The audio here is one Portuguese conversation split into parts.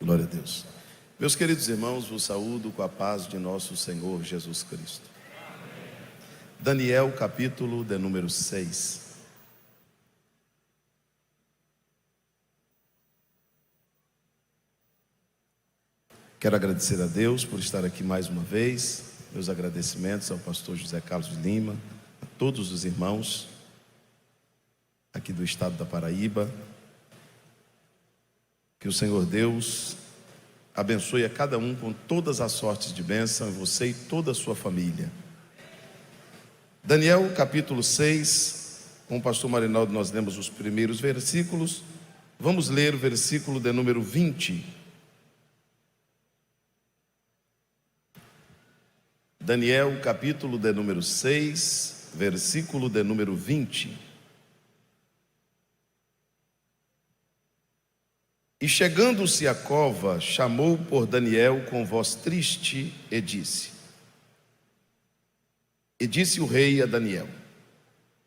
Glória a Deus. Meus queridos irmãos, vos saúdo com a paz de nosso Senhor Jesus Cristo. Daniel, capítulo de número 6. Quero agradecer a Deus por estar aqui mais uma vez. Meus agradecimentos ao pastor José Carlos de Lima, a todos os irmãos aqui do estado da Paraíba. Que o Senhor Deus abençoe a cada um com todas as sortes de bênção, você e toda a sua família. Daniel, capítulo 6, com o pastor Marinaldo nós lemos os primeiros versículos. Vamos ler o versículo de número 20. Daniel, capítulo de número 6, versículo de número 20. E chegando-se à cova, chamou por Daniel com voz triste e disse o rei a Daniel: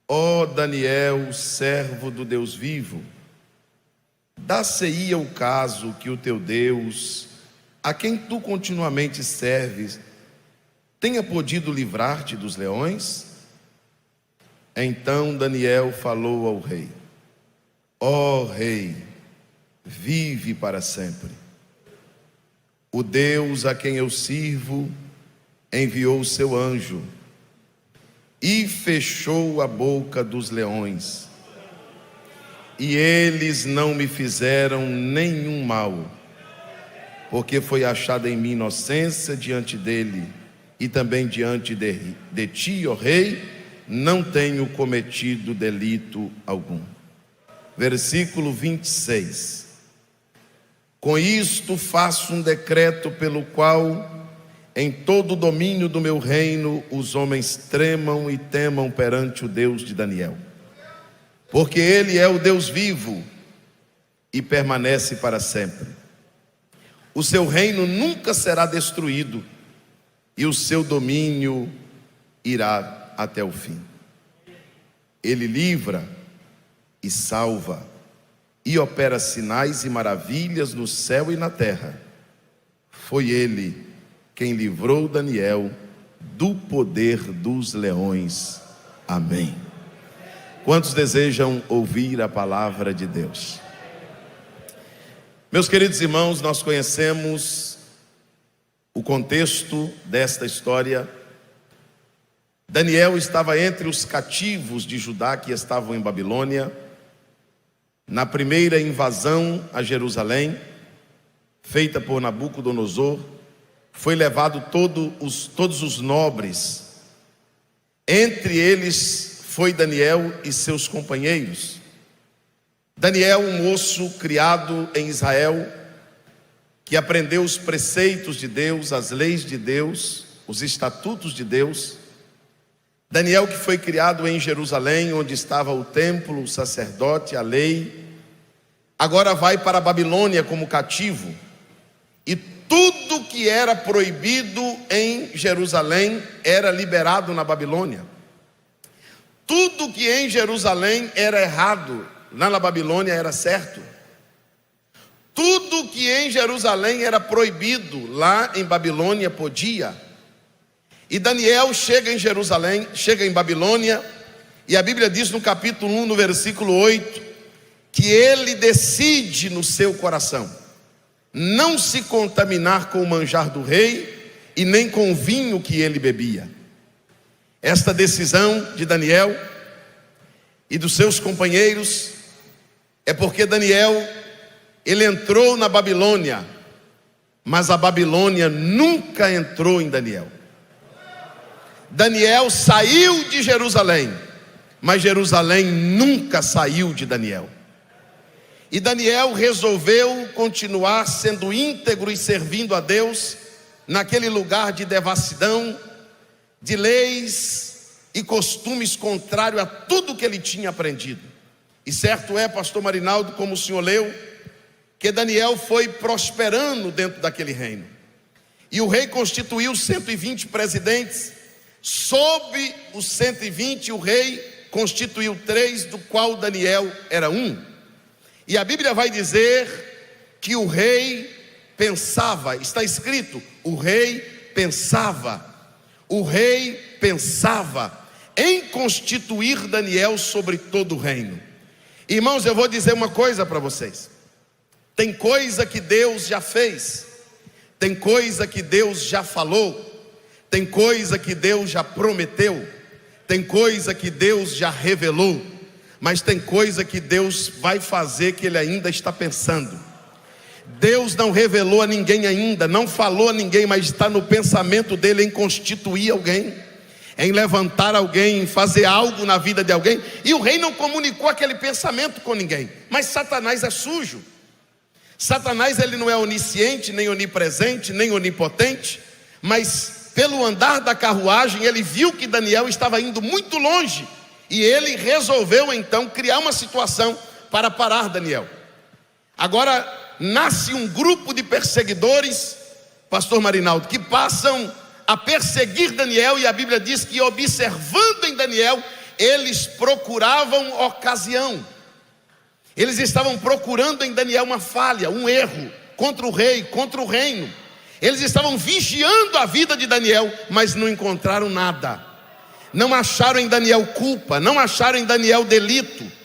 ó Daniel, servo do Deus vivo, dá-se-ia o caso que o teu Deus, a quem tu continuamente serves, tenha podido livrar-te dos leões? Então Daniel falou ao rei: ó rei, vive para sempre. O Deus a quem eu sirvo enviou o seu anjo e fechou a boca dos leões, e eles não me fizeram nenhum mal, porque foi achada em mim inocência diante dele, e também diante de ti, ó rei, não tenho cometido delito algum. Versículo 26. Com isto faço um decreto pelo qual em todo o domínio do meu reino os homens tremam e temam perante o Deus de Daniel, porque ele é o Deus vivo e permanece para sempre. O seu reino nunca será destruído e o seu domínio irá até o fim. Ele livra e salva e opera sinais e maravilhas no céu e na terra. Foi ele quem livrou Daniel do poder dos leões. Amém. Quantos desejam ouvir a palavra de Deus? Meus queridos irmãos, nós conhecemos o contexto desta história. Daniel estava entre os cativos de Judá que estavam em Babilônia, na primeira invasão a Jerusalém, feita por Nabucodonosor. Foi levado todos os nobres, entre eles foi Daniel e seus companheiros. Daniel, um moço criado em Israel, que aprendeu os preceitos de Deus, as leis de Deus, os estatutos de Deus. Daniel, que foi criado em Jerusalém, onde estava o templo, o sacerdote, a lei, agora vai para a Babilônia como cativo. E tudo que era proibido em Jerusalém era liberado na Babilônia. Tudo que em Jerusalém era errado, lá na Babilônia era certo. Tudo que em Jerusalém era proibido, lá em Babilônia podia. E Daniel chega em Jerusalém, chega em Babilônia, e a Bíblia diz no capítulo 1, no versículo 8, que ele decide no seu coração não se contaminar com o manjar do rei e nem com o vinho que ele bebia. Esta decisão de Daniel e dos seus companheiros é porque Daniel, ele entrou na Babilônia, mas a Babilônia nunca entrou em Daniel. Daniel saiu de Jerusalém, mas Jerusalém nunca saiu de Daniel. E Daniel resolveu continuar sendo íntegro e servindo a Deus naquele lugar de devassidão, de leis e costumes contrários a tudo que ele tinha aprendido. E certo é, pastor Marinaldo, como o senhor leu, que Daniel foi prosperando dentro daquele reino. E o rei constituiu 120 presidentes. Sob os 120, o rei constituiu 3, do qual Daniel era um. E a Bíblia vai dizer que o rei pensava, está escrito, o rei pensava em constituir Daniel sobre todo o reino. Irmãos, eu vou dizer uma coisa para vocês. Tem coisa que Deus já fez, tem coisa que Deus já falou, tem coisa que Deus já prometeu, tem coisa que Deus já revelou, mas tem coisa que Deus vai fazer que Ele ainda está pensando. Deus não revelou a ninguém ainda, não falou a ninguém, mas está no pensamento dele em constituir alguém, em levantar alguém, em fazer algo na vida de alguém. E o rei não comunicou aquele pensamento com ninguém. Mas Satanás é sujo. Satanás, ele não é onisciente, nem onipresente, nem onipotente, mas pelo andar da carruagem ele viu que Daniel estava indo muito longe, e ele resolveu então criar uma situação para parar Daniel. Agora nasce um grupo de perseguidores, pastor Marinaldo, que passam a perseguir Daniel, e a Bíblia diz que, observando em Daniel, eles procuravam ocasião. Eles estavam procurando em Daniel uma falha, um erro contra o rei, contra o reino. Eles estavam vigiando a vida de Daniel, mas não encontraram nada. Não acharam em Daniel culpa, não acharam em Daniel delito.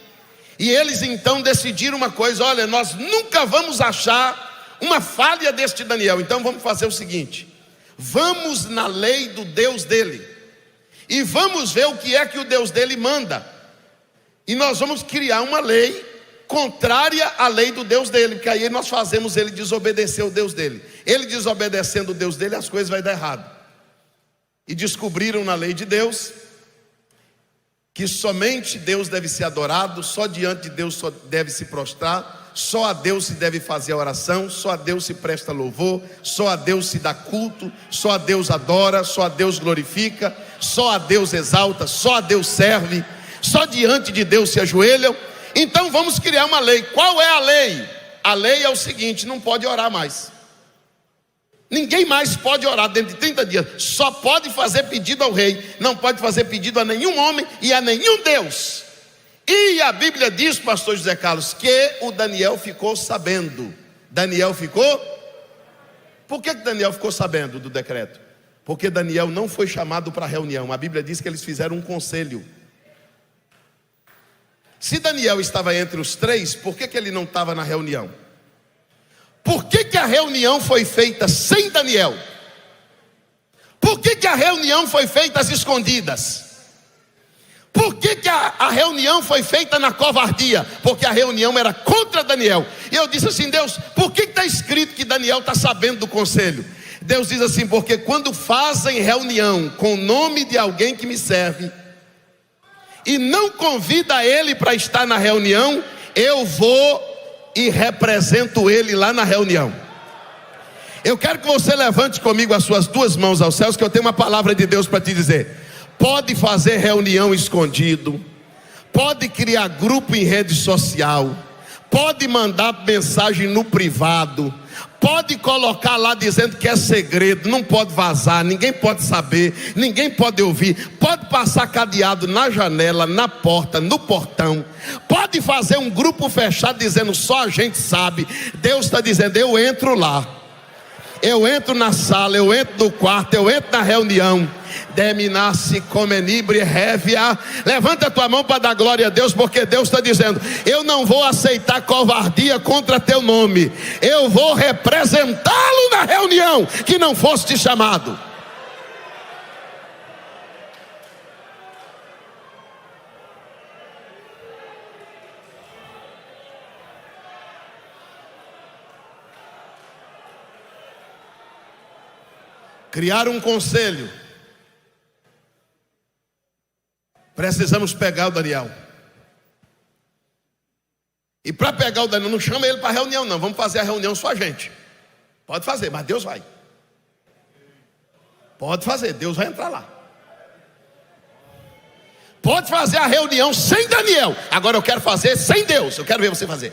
E eles então decidiram uma coisa: olha, nós nunca vamos achar uma falha deste Daniel, então vamos fazer o seguinte: vamos na lei do Deus dele, e vamos ver o que é que o Deus dele manda, e nós vamos criar uma lei contrária à lei do Deus dele, porque aí nós fazemos ele desobedecer o Deus dele. Ele desobedecendo o Deus dele, as coisas vão dar errado. E descobriram na lei de Deus que somente Deus deve ser adorado, só diante de Deus só deve se prostrar, só a Deus se deve fazer a oração, só a Deus se presta louvor, só a Deus se dá culto, só a Deus adora, só a Deus glorifica, só a Deus exalta, só a Deus serve, só diante de Deus se ajoelham. Então vamos criar uma lei. Qual é a lei? A lei é o seguinte: não pode orar mais. Ninguém mais pode orar dentro de 30 dias. Só pode fazer pedido ao rei, não pode fazer pedido a nenhum homem e a nenhum Deus. E a Bíblia diz, pastor José Carlos, que o Daniel ficou sabendo. Daniel ficou? Por que Daniel ficou sabendo do decreto? Porque Daniel não foi chamado para a reunião. A Bíblia diz que eles fizeram um conselho. Se Daniel estava entre os três, por que ele não estava na reunião? Por que a reunião foi feita sem Daniel? Por que a reunião foi feita às escondidas? Por que a reunião foi feita na covardia? Porque a reunião era contra Daniel. E eu disse assim: Deus, por que está escrito que Daniel está sabendo do conselho? Deus diz assim: porque quando fazem reunião com o nome de alguém que me serve, e não convida ele para estar na reunião, eu vou e represento ele lá na reunião. Eu quero que você levante comigo as suas duas mãos aos céus, que eu tenho uma palavra de Deus para te dizer. Pode fazer reunião escondido, pode criar grupo em rede social, pode mandar mensagem no privado, pode colocar lá dizendo que é segredo, não pode vazar, ninguém pode saber, ninguém pode ouvir, pode passar cadeado na janela, na porta, no portão, pode fazer um grupo fechado dizendo só a gente sabe. Deus está dizendo: eu entro lá, eu entro na sala, eu entro no quarto, eu entro na reunião. Deminasse comenibre revia. Levanta a tua mão para dar glória a Deus, porque Deus está dizendo: eu não vou aceitar covardia contra teu nome, eu vou representá-lo na reunião que não foste chamado. Criar um conselho. Precisamos pegar o Daniel. E para pegar o Daniel, não chama ele para a reunião não. Vamos fazer a reunião só a gente. Pode fazer, mas Deus vai. Pode fazer, Deus vai entrar lá. Pode fazer a reunião sem Daniel. Agora eu quero fazer sem Deus. Eu quero ver você fazer.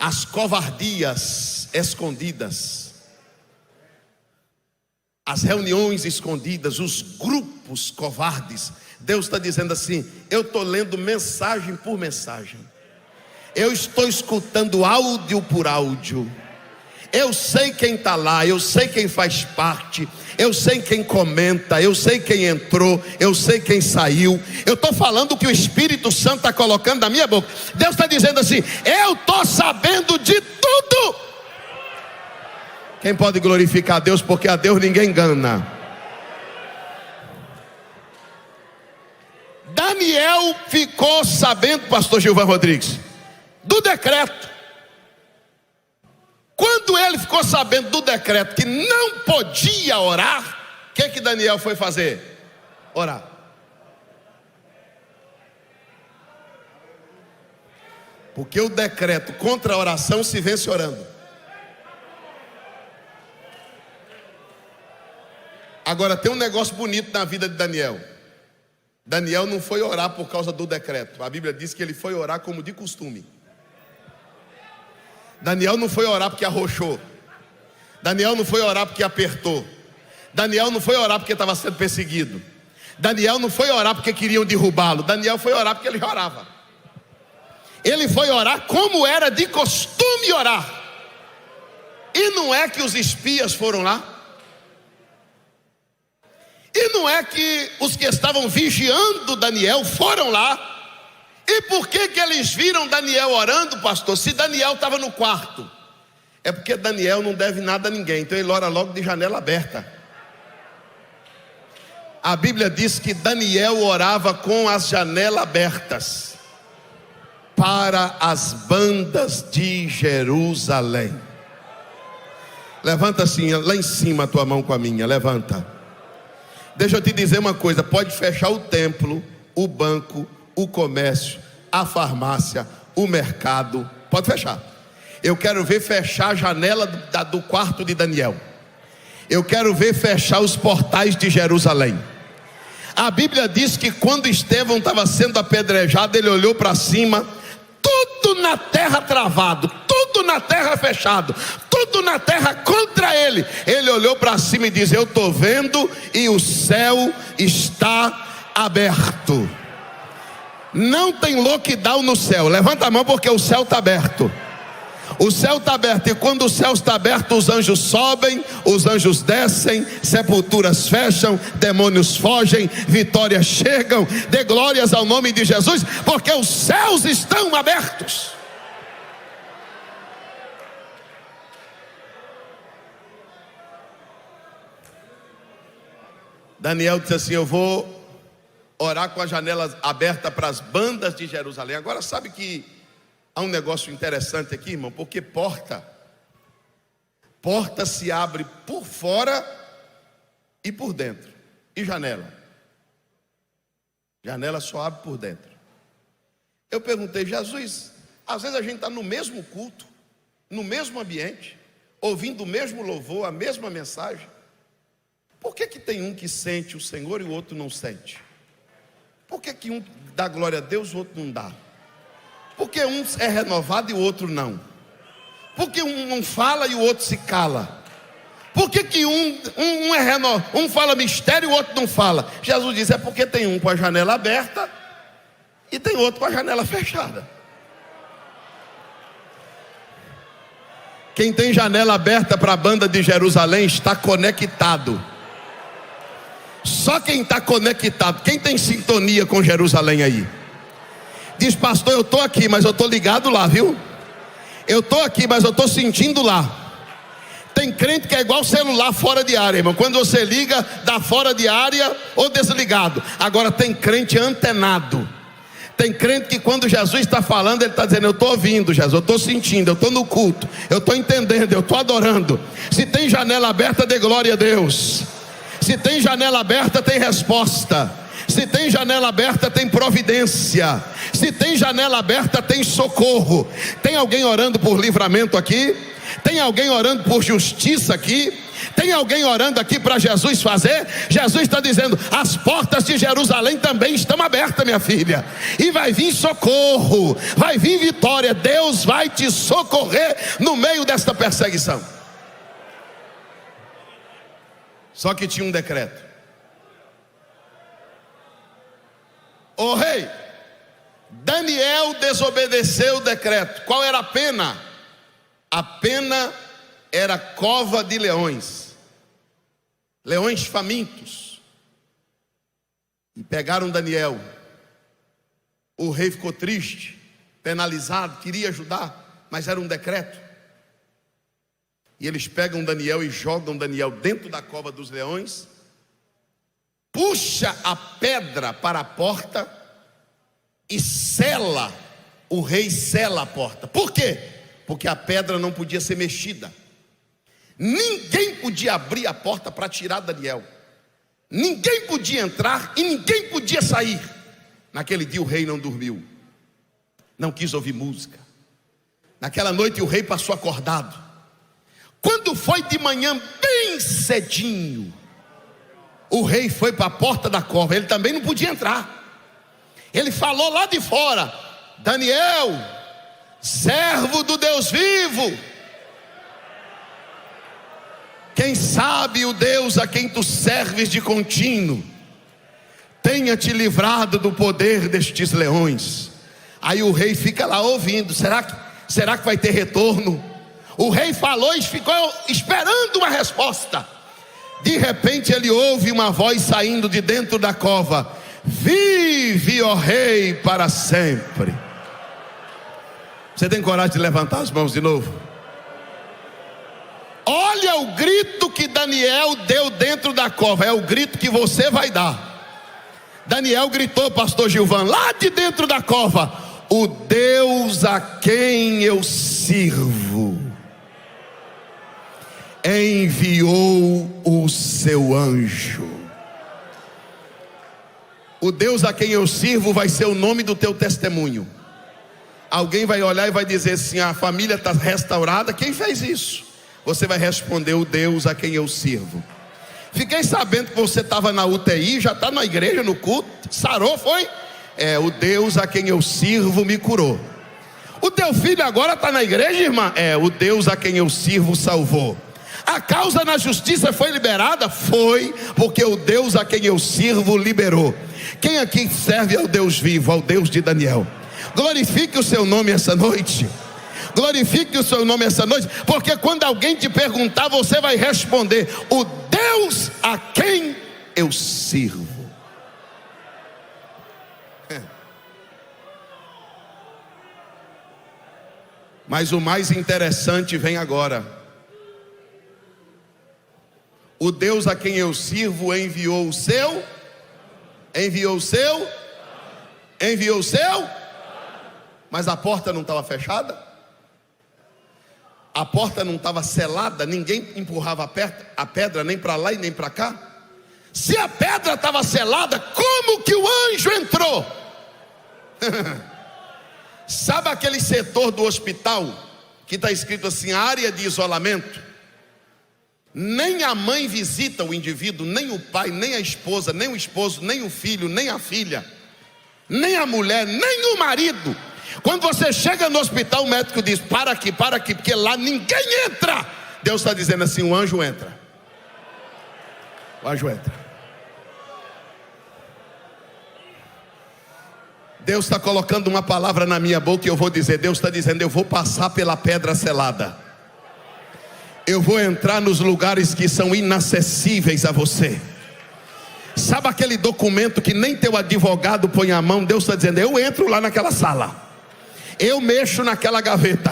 As covardias escondidas, as reuniões escondidas, os grupos bispos covardes. Deus está dizendo assim: eu estou lendo mensagem por mensagem, eu estou escutando áudio por áudio. Eu sei quem está lá, eu sei quem faz parte, eu sei quem comenta, eu sei quem entrou, eu sei quem saiu. Eu estou falando o que o Espírito Santo está colocando na minha boca. Deus está dizendo assim: eu estou sabendo de tudo. Quem pode glorificar a Deus? Porque a Deus ninguém engana. Daniel ficou sabendo, pastor Gilvan Rodrigues, do decreto. Quando ele ficou sabendo do decreto que não podia orar, o que Daniel foi fazer? Orar. Porque o decreto contra a oração se vence orando. Agora tem um negócio bonito na vida de Daniel. Daniel não foi orar por causa do decreto. A Bíblia diz que ele foi orar como de costume. Daniel não foi orar porque arrochou. Daniel não foi orar porque apertou. Daniel não foi orar porque estava sendo perseguido. Daniel não foi orar porque queriam derrubá-lo. Daniel foi orar porque ele orava. Ele foi orar como era de costume orar. E não é que os espias foram lá, e não é que os que estavam vigiando Daniel foram lá. E por que eles viram Daniel orando, pastor? Se Daniel estava no quarto, é porque Daniel não deve nada a ninguém, então ele ora logo de janela aberta. A Bíblia diz que Daniel orava com as janelas abertas para as bandas de Jerusalém. Levanta assim, lá em cima a tua mão com a minha, levanta. Deixa eu te dizer uma coisa: pode fechar o templo, o banco, o comércio, a farmácia, o mercado, pode fechar. Eu quero ver fechar a janela do quarto de Daniel. Eu quero ver fechar os portais de Jerusalém. A Bíblia diz que quando Estevão estava sendo apedrejado, ele olhou para cima, tudo na terra travado, tudo na terra fechado, tudo na terra contra ele. Ele olhou para cima e disse: eu estou vendo e o céu está aberto. Não tem lockdown no céu. Levanta a mão, porque o céu está aberto. O céu está aberto, e quando o céu está aberto, os anjos sobem, os anjos descem, sepulturas fecham, demônios fogem, vitórias chegam. Dê glórias ao nome de Jesus, porque os céus estão abertos. Daniel disse assim: eu vou orar com a janela aberta para as bandas de Jerusalém. Agora sabe que há um negócio interessante aqui, irmão, porque porta se abre por fora e por dentro. E janela só abre por dentro. Eu perguntei: Jesus, às vezes a gente está no mesmo culto, no mesmo ambiente, ouvindo o mesmo louvor, a mesma mensagem. Por que tem um que sente o Senhor e o outro não sente? Por que um dá glória a Deus e o outro não dá? Porque um é renovado e o outro não? Porque um não fala e o outro se cala? Por que um é renovado, um fala mistério e o outro não fala? Jesus diz: é porque tem um com a janela aberta e tem outro com a janela fechada. Quem tem janela aberta para a banda de Jerusalém está conectado. Só quem está conectado, quem tem sintonia com Jerusalém aí, diz: pastor, eu estou aqui, mas eu estou ligado lá, viu? Eu estou aqui, mas eu estou sentindo lá. Tem crente que é igual celular fora de área, irmão. Quando você liga, dá fora de área ou desligado. Agora tem crente antenado. Tem crente que quando Jesus está falando, ele está dizendo: eu estou ouvindo, Jesus, eu estou sentindo, eu estou no culto, eu estou entendendo, eu estou adorando. Se tem janela aberta, dê glória a Deus. Se tem janela aberta, tem resposta. Se tem janela aberta, tem providência. Se tem janela aberta, tem socorro. Tem alguém orando por livramento aqui? Tem alguém orando por justiça aqui? Tem alguém orando aqui para Jesus fazer? Jesus está dizendo: as portas de Jerusalém também estão abertas, minha filha. E vai vir socorro, vai vir vitória. Deus vai te socorrer no meio desta perseguição. Só que tinha um decreto. Ô rei, Daniel desobedeceu o decreto. Qual era a pena? A pena era cova de leões. Leões famintos. E pegaram Daniel. O rei ficou triste, penalizado, queria ajudar, mas era um decreto. E eles pegam Daniel e jogam Daniel dentro da cova dos leões. Puxa a pedra para a porta e sela. O rei sela a porta. Por quê? Porque a pedra não podia ser mexida. Ninguém podia abrir a porta para tirar Daniel. Ninguém podia entrar e ninguém podia sair. Naquele dia o rei não dormiu, não quis ouvir música. Naquela noite o rei passou acordado. Quando foi de manhã bem cedinho, o rei foi para a porta da cova. Ele também não podia entrar. Ele falou lá de fora: Daniel, servo do Deus vivo, quem sabe o Deus a quem tu serves de contínuo tenha te livrado do poder destes leões. Aí o rei fica lá ouvindo. Será que vai ter retorno? O rei falou e ficou esperando uma resposta. De repente ele ouve uma voz saindo de dentro da cova: vive, ó rei, para sempre. Você tem coragem de levantar as mãos de novo? Olha o grito que Daniel deu dentro da cova. É o grito que você vai dar. Daniel gritou, pastor Gilvan, lá de dentro da cova: o Deus a quem eu sirvo enviou o seu anjo. O Deus a quem eu sirvo vai ser o nome do teu testemunho. Alguém vai olhar e vai dizer assim: a família está restaurada. Quem fez isso? Você vai responder: o Deus a quem eu sirvo. Fiquei sabendo que você estava na UTI, já está na igreja, no culto, sarou, foi? O Deus a quem eu sirvo me curou. O teu filho agora está na igreja, irmã? O Deus a quem eu sirvo salvou. A causa na justiça foi liberada? Foi, porque o Deus a quem eu sirvo liberou. Quem aqui serve ao Deus vivo, ao Deus de Daniel? Glorifique o seu nome essa noite. Glorifique o seu nome essa noite, porque quando alguém te perguntar, você vai responder: o Deus a quem eu sirvo. Mas o mais interessante vem agora. O Deus a quem eu sirvo enviou o seu. Mas a porta não estava fechada? A porta não estava selada? Ninguém empurrava a pedra nem para lá e nem para cá? Se a pedra estava selada, como que o anjo entrou? Sabe aquele setor do hospital que está escrito assim: área de isolamento? Nem a mãe visita o indivíduo, nem o pai, nem a esposa, nem o esposo, nem o filho, nem a filha, nem a mulher, nem o marido. Quando você chega no hospital, o médico diz: para aqui, porque lá ninguém entra. Deus está dizendo assim: o anjo entra. O anjo entra. Deus está colocando uma palavra na minha boca e eu vou dizer. Deus está dizendo: eu vou passar pela pedra selada. Eu vou entrar nos lugares que são inacessíveis a você. Sabe aquele documento que nem teu advogado põe a mão? Deus está dizendo: eu entro lá naquela sala, eu mexo naquela gaveta.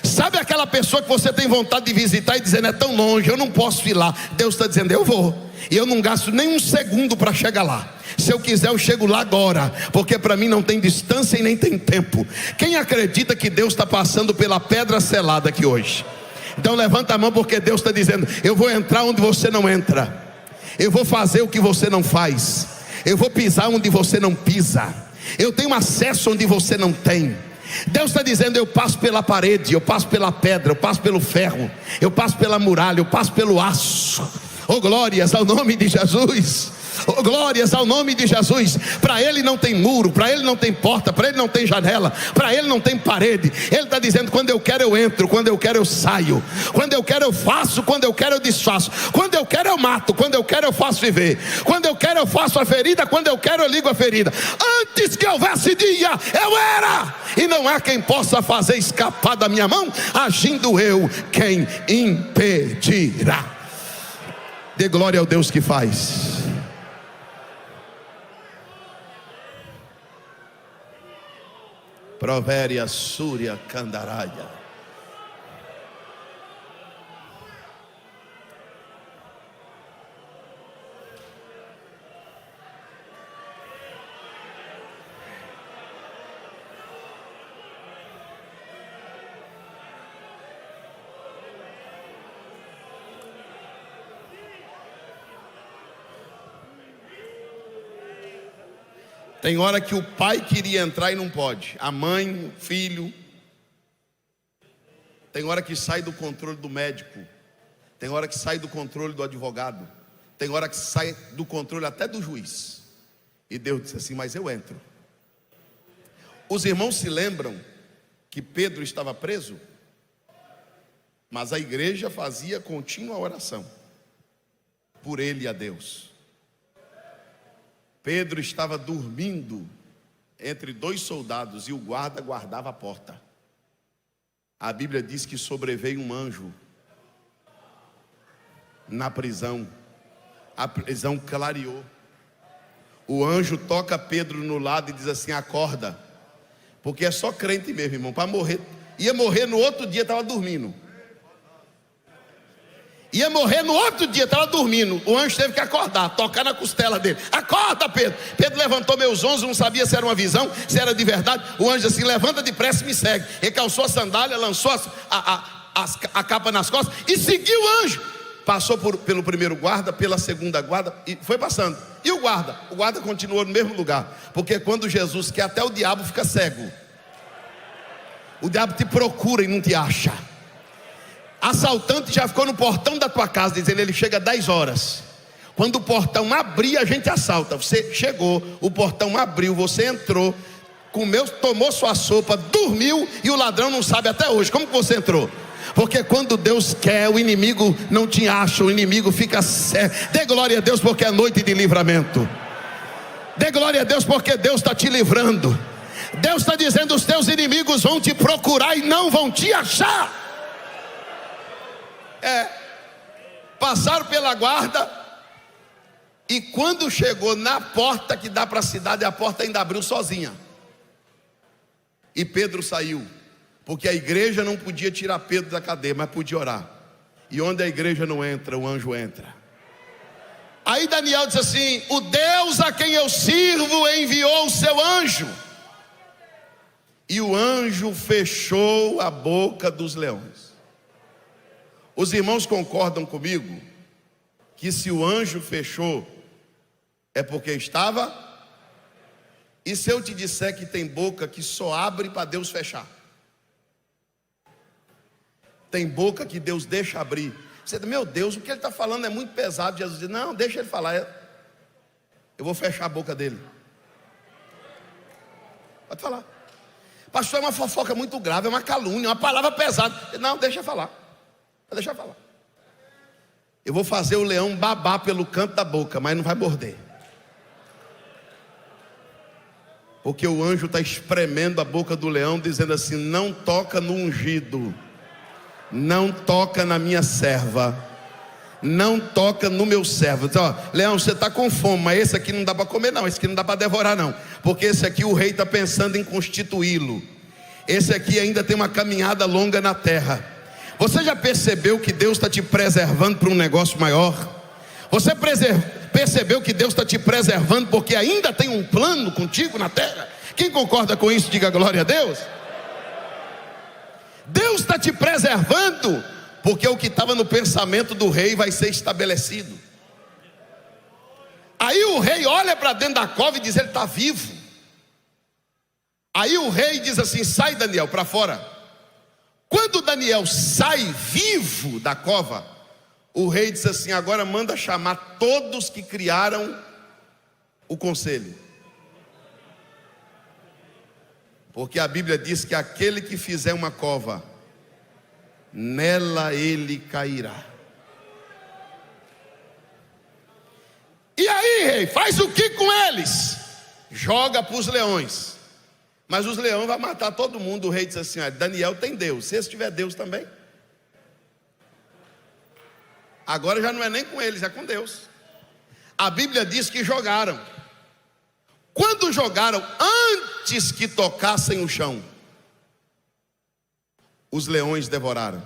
Sabe aquela pessoa que você tem vontade de visitar e dizendo: é tão longe, eu não posso ir lá. Deus está dizendo: eu vou. E eu não gasto nem um segundo para chegar lá. Se eu quiser eu chego lá agora, porque para mim não tem distância e nem tem tempo. Quem acredita que Deus está passando pela pedra selada aqui hoje? Então levanta a mão, porque Deus está dizendo: eu vou entrar onde você não entra. Eu vou fazer o que você não faz. Eu vou pisar onde você não pisa. Eu tenho acesso onde você não tem. Deus está dizendo: eu passo pela parede, eu passo pela pedra, eu passo pelo ferro, eu passo pela muralha, eu passo pelo aço. Oh, glórias ao nome de Jesus. Oh, glórias ao nome de Jesus. Para Ele não tem muro, para Ele não tem porta, para Ele não tem janela, para Ele não tem parede. Ele está dizendo: quando eu quero eu entro, quando eu quero eu saio, quando eu quero eu faço, quando eu quero eu desfaço, quando eu quero eu mato, quando eu quero eu faço viver, quando eu quero eu faço a ferida, quando eu quero eu ligo a ferida. Antes que houvesse dia, eu era, e não há quem possa fazer escapar da minha mão. Agindo eu, quem impedirá? Dê glória ao Deus que faz. Provéria Súria Candaraia. Tem hora que o pai queria entrar e não pode, a mãe, o filho. Tem hora que sai do controle do médico, tem hora que sai do controle do advogado, tem hora que sai do controle até do juiz. E Deus disse assim: mas eu entro. Os irmãos se lembram que Pedro estava preso, mas a igreja fazia contínua oração por ele e a Deus. Pedro estava dormindo entre dois soldados e o guarda guardava a porta. A Bíblia diz que sobreveio um anjo na prisão. A prisão clareou. O anjo toca Pedro no lado e diz assim: acorda. Porque é só crente mesmo, irmão, para morrer. Ia morrer no outro dia, estava dormindo. Ia morrer no outro dia, estava dormindo. O anjo teve que acordar, tocar na costela dele. Acorda, Pedro. Pedro levantou meus 11, não sabia se era uma visão, se era de verdade. O anjo assim: levanta depressa e me segue. Ele calçou a sandália, lançou a capa nas costas e seguiu o anjo. Passou pelo primeiro guarda, pela segunda guarda e foi passando. E o guarda continuou no mesmo lugar. Porque quando Jesus quer, até o diabo fica cego. O diabo te procura e não te acha. Assaltante já ficou no portão da tua casa, dizendo: ele chega 10 horas. Quando o portão abrir, a gente assalta. Você chegou, o portão abriu, você entrou, comeu, tomou sua sopa, dormiu, e o ladrão não sabe até hoje como que você entrou. Porque quando Deus quer, o inimigo não te acha, o inimigo fica cego. Dê glória a Deus porque é noite de livramento. Dê glória a Deus porque Deus está te livrando. Deus está dizendo: os teus inimigos vão te procurar e não vão te achar. Passaram pela guarda, e quando chegou na porta que dá para a cidade, a porta ainda abriu sozinha. E Pedro saiu, porque a igreja não podia tirar Pedro da cadeia, mas podia orar. E onde a igreja não entra, o anjo entra. Aí Daniel disse assim: o Deus a quem eu sirvo enviou o seu anjo. E o anjo fechou a boca dos leões. Os irmãos concordam comigo que se o anjo fechou é porque estava? E se eu te disser que tem boca que só abre para Deus fechar? Tem boca que Deus deixa abrir. Você diz: meu Deus, o que ele está falando é muito pesado. Jesus diz: não, deixa ele falar, eu vou fechar a boca dele. Pode falar. Pastor, é uma fofoca muito grave, é uma calúnia, é uma palavra pesada. Não, deixa eu falar. Deixa eu falar. Eu vou fazer o leão babar pelo canto da boca, mas não vai morder. Porque o anjo está espremendo a boca do leão, dizendo assim: não toca no ungido, não toca na minha serva, não toca no meu servo. Então, ó, leão, você está com fome, mas esse aqui não dá para comer não, esse aqui não dá para devorar não, porque esse aqui o rei está pensando em constituí-lo. Esse aqui ainda tem uma caminhada longa na terra. Você já percebeu que Deus está te preservando para um negócio maior? Você percebeu que Deus está te preservando porque ainda tem um plano contigo na terra? Quem concorda com isso, diga glória a Deus. Deus está te preservando porque o que estava no pensamento do rei vai ser estabelecido. Aí o rei olha para dentro da cova e diz: ele está vivo. Aí o rei diz assim: sai, Daniel, para fora. Quando Daniel sai vivo da cova, o rei diz assim: agora manda chamar todos que criaram o conselho. Porque a Bíblia diz que aquele que fizer uma cova, nela ele cairá. E aí, rei, faz o que com eles? Joga para os leões. Mas os leões vão matar todo mundo. O rei diz assim: Daniel tem Deus, se esse tiver Deus também. Agora já não é nem com eles, é com Deus. A Bíblia diz que jogaram. Quando jogaram, antes que tocassem o chão, os leões devoraram.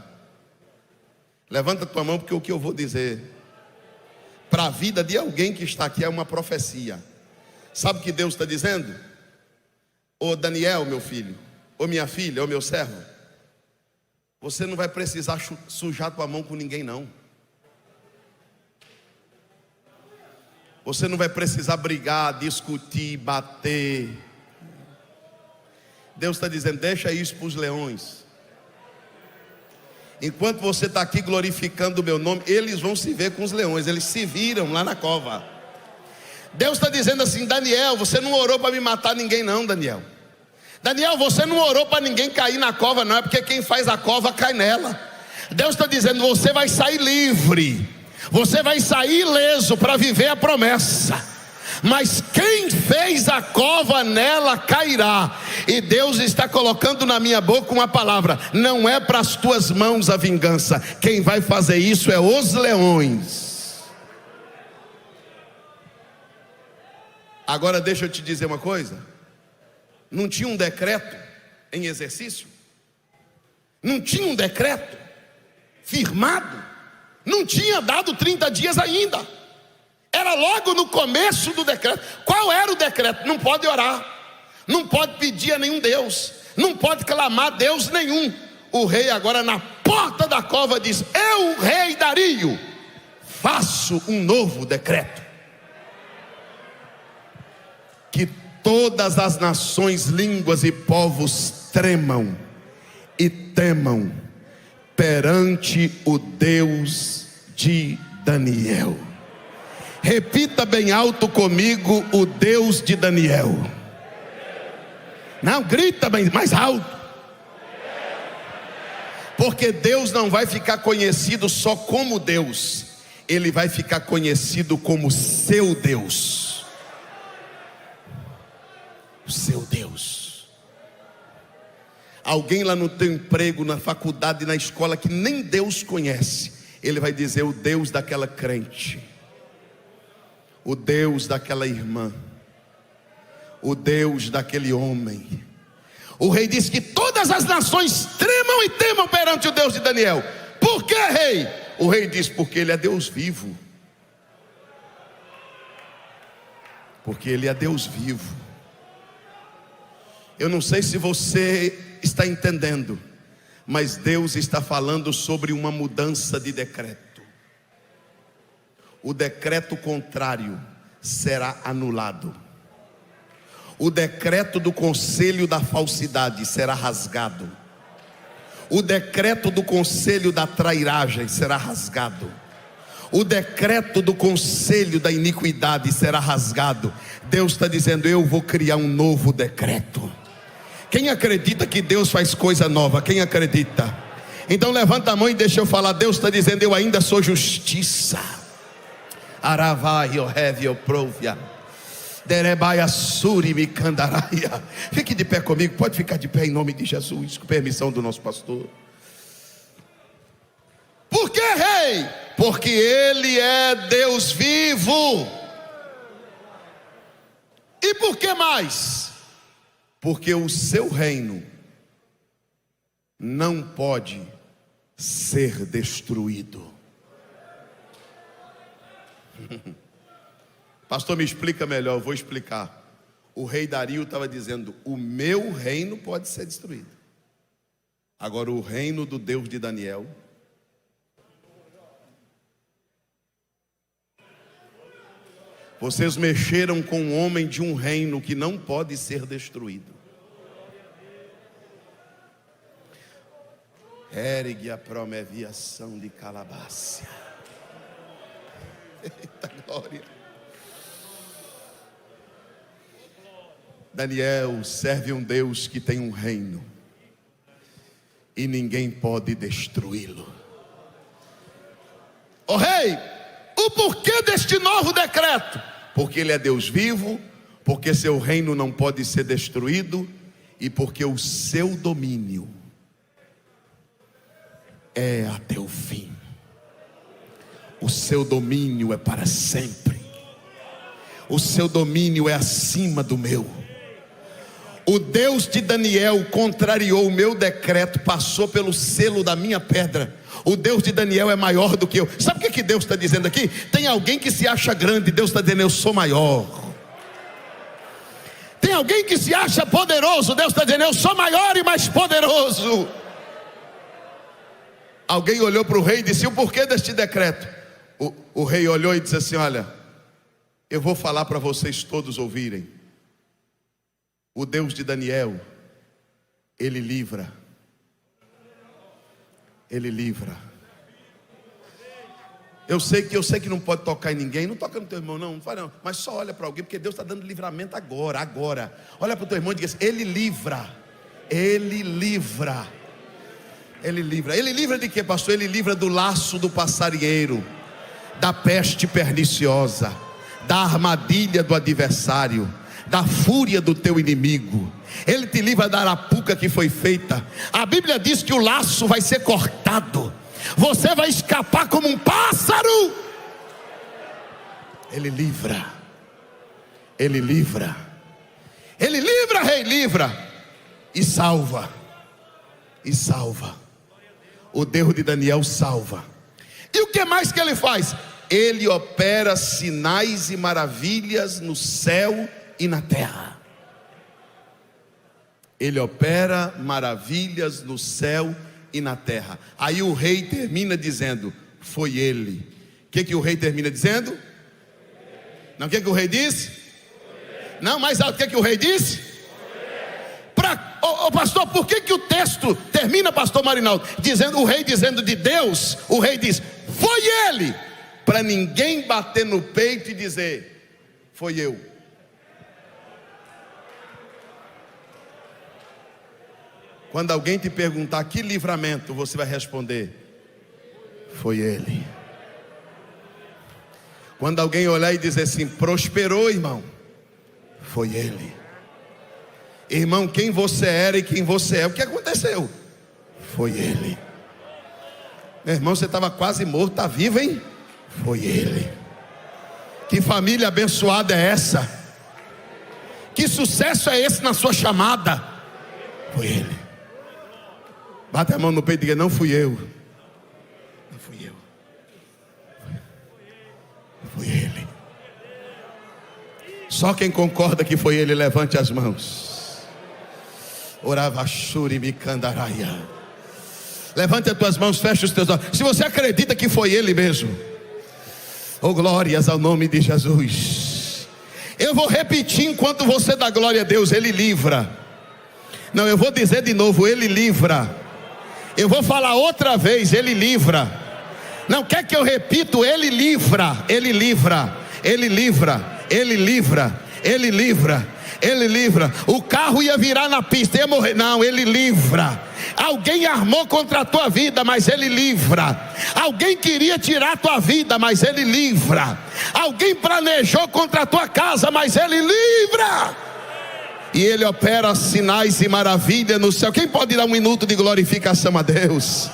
Levanta tua mão, porque o que eu vou dizer para a vida de alguém que está aqui é uma profecia. Sabe o que Deus está dizendo? Ô Daniel, meu filho, ô minha filha, ô meu servo, você não vai precisar sujar tua mão com ninguém não. Você não vai precisar brigar, discutir, bater. Deus está dizendo: deixa isso para os leões. Enquanto você está aqui glorificando o meu nome, eles vão se ver com os leões. Eles se viram lá na cova. Deus está dizendo assim: Daniel, você não orou para me matar ninguém não, Daniel. Daniel, você não orou para ninguém cair na cova não, é porque quem faz a cova cai nela. Deus está dizendo: você vai sair livre. Você vai sair ileso para viver a promessa. Mas quem fez a cova, nela cairá. E Deus está colocando na minha boca uma palavra: não é para as tuas mãos a vingança. Quem vai fazer isso é os leões. Agora deixa eu te dizer uma coisa. Não tinha um decreto em exercício? Não tinha um decreto firmado? Não tinha dado 30 dias ainda. Era logo no começo do decreto. Qual era o decreto? Não pode orar, não pode pedir a nenhum Deus, não pode clamar a Deus nenhum. O rei agora na porta da cova diz: eu, rei Dario, faço um novo decreto. Que todas as nações, línguas e povos tremam e temam perante o Deus de Daniel. Repita bem alto comigo: o Deus de Daniel. Não, grita bem mais alto. Porque Deus não vai ficar conhecido só como Deus, Ele vai ficar conhecido como seu Deus. O seu Deus. Alguém lá no teu emprego, na faculdade, na escola, que nem Deus conhece, ele vai dizer: o Deus daquela crente, o Deus daquela irmã, o Deus daquele homem. O rei disse que todas as nações tremam e temam perante o Deus de Daniel. Por que, rei? O rei disse: porque ele é Deus vivo. Porque ele é Deus vivo. Eu não sei se você está entendendo, mas Deus está falando sobre uma mudança de decreto. O decreto contrário será anulado. O decreto do conselho da falsidade será rasgado. O decreto do conselho da trairagem será rasgado. O decreto do conselho da iniquidade será rasgado. Deus está dizendo: eu vou criar um novo decreto. Quem acredita que Deus faz coisa nova? Quem acredita? Então levanta a mão e deixa eu falar. Deus está dizendo: eu ainda sou justiça. Aravai ohevio provia. Derebaia suri me candaraia. Fique de pé comigo, pode ficar de pé em nome de Jesus, com permissão do nosso pastor. Por que, rei? Porque Ele é Deus vivo. E por que mais? Porque o seu reino não pode ser destruído. Pastor, me explica melhor. Eu vou explicar. O rei Dario estava dizendo: o meu reino pode ser destruído. Agora o reino do Deus de Daniel, vocês mexeram com um homem de um reino que não pode ser destruído. Ergue a promeviação de calabácia. Eita glória. Daniel serve um Deus que tem um reino e ninguém pode destruí-lo. Ó rei, o porquê deste novo decreto? Porque ele é Deus vivo, porque seu reino não pode ser destruído e porque o seu domínio é até o fim. O seu domínio é para sempre. O seu domínio é acima do meu. O Deus de Daniel contrariou o meu decreto, passou pelo selo da minha pedra. O Deus de Daniel é maior do que eu. Sabe o que Deus está dizendo aqui? Tem alguém que se acha grande, Deus está dizendo: eu sou maior. Tem alguém que se acha poderoso, Deus está dizendo: eu sou maior e mais poderoso. Alguém olhou para o rei e disse: o porquê deste decreto? O rei olhou e disse assim: olha, eu vou falar para vocês todos ouvirem. O Deus de Daniel, Ele livra. Ele livra. Eu sei que não pode tocar em ninguém. Não toca no teu irmão não fala não. Mas só olha para alguém, porque Deus está dando livramento agora. Olha para o teu irmão e diga assim: Ele livra. Ele livra. Ele livra. Ele livra de quê, pastor? Ele livra do laço do passarinheiro, da peste perniciosa, da armadilha do adversário, da fúria do teu inimigo. Ele te livra da arapuca que foi feita. A Bíblia diz que o laço vai ser cortado. Você vai escapar como um pássaro. Ele livra. Ele livra. Ele livra, rei, livra. E salva. E salva. O Deus de Daniel salva. E o que mais que ele faz? Ele opera sinais e maravilhas no céu e na terra. Ele opera maravilhas no céu e na terra. Aí o rei termina dizendo: foi ele. O que o rei termina dizendo? Não, o que o rei disse? Não, mais alto, o que o rei disse? Pastor, por que o texto termina, pastor Marinaldo, dizendo, o rei dizendo de Deus? O rei diz: foi ele. Para ninguém bater no peito e dizer: foi eu. Quando alguém te perguntar que livramento, você vai responder: foi ele. Quando alguém olhar e dizer assim: prosperou, irmão, foi ele. Irmão, quem você era e quem você é, o que aconteceu? Foi ele. Meu irmão, você estava quase morto, está vivo, hein? Foi ele. Que família abençoada é essa? Que sucesso é esse na sua chamada? Foi ele. Bate a mão no peito e diga: não fui eu. Não fui eu. Foi ele. Só quem concorda que foi ele, levante as mãos. Orava Shuri Mikandaraia. Levante as tuas mãos, feche os teus olhos. Se você acredita que foi ele mesmo, oh, glórias ao nome de Jesus. Eu vou repetir enquanto você dá glória a Deus. Ele livra. Não, eu vou dizer de novo: ele livra. Eu vou falar outra vez: ele livra. Não quer que eu repito? Ele livra. Ele livra. Ele livra. Ele livra. Ele livra. Ele livra. O carro ia virar na pista, ia morrer. Não, ele livra. Alguém armou contra a tua vida, mas ele livra. Alguém queria tirar a tua vida, mas ele livra. Alguém planejou contra a tua casa, mas ele livra. E ele opera sinais e maravilhas no céu. Quem pode dar um minuto de glorificação a Deus?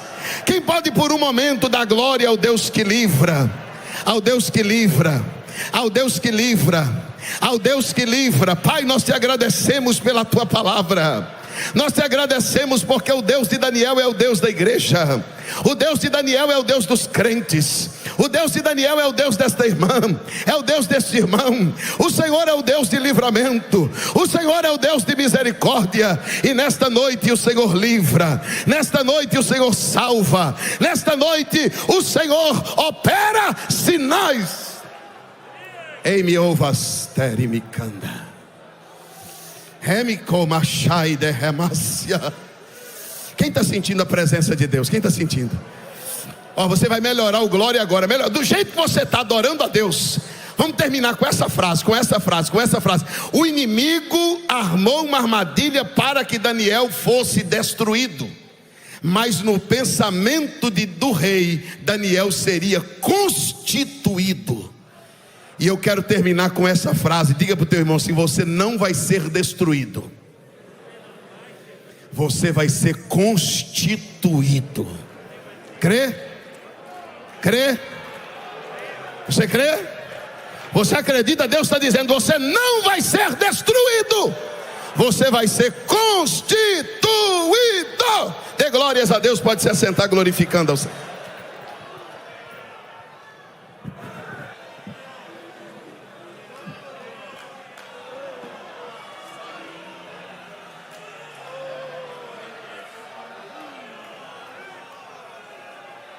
Quem pode por um momento dar glória ao Deus que livra? Ao Deus que livra. Ao Deus que livra. Ao Deus que livra. Pai, nós te agradecemos pela tua palavra. Nós te agradecemos porque o Deus de Daniel é o Deus da igreja. O Deus de Daniel é o Deus dos crentes. O Deus de Daniel é o Deus desta irmã, é o Deus deste irmão. O Senhor é o Deus de livramento. O Senhor é o Deus de misericórdia. E nesta noite o Senhor livra. Nesta noite o Senhor salva. Nesta noite o Senhor opera sinais. Ei, me ouvas, terimicanda. Remicomachai de remácia. Quem está sentindo a presença de Deus? Quem está sentindo? Ó, você vai melhorar o glória agora. Melhor, do jeito que você está adorando a Deus. Vamos terminar com essa frase, com essa frase, com essa frase. O inimigo armou uma armadilha para que Daniel fosse destruído. Mas no pensamento do rei, Daniel seria constituído. E eu quero terminar com essa frase. Diga para o teu irmão assim: você não vai ser destruído, você vai ser constituído. Crê? Crê? Você crê? Você acredita? Deus está dizendo: você não vai ser destruído, você vai ser constituído. Dê glórias a Deus, pode se assentar glorificando ao Senhor.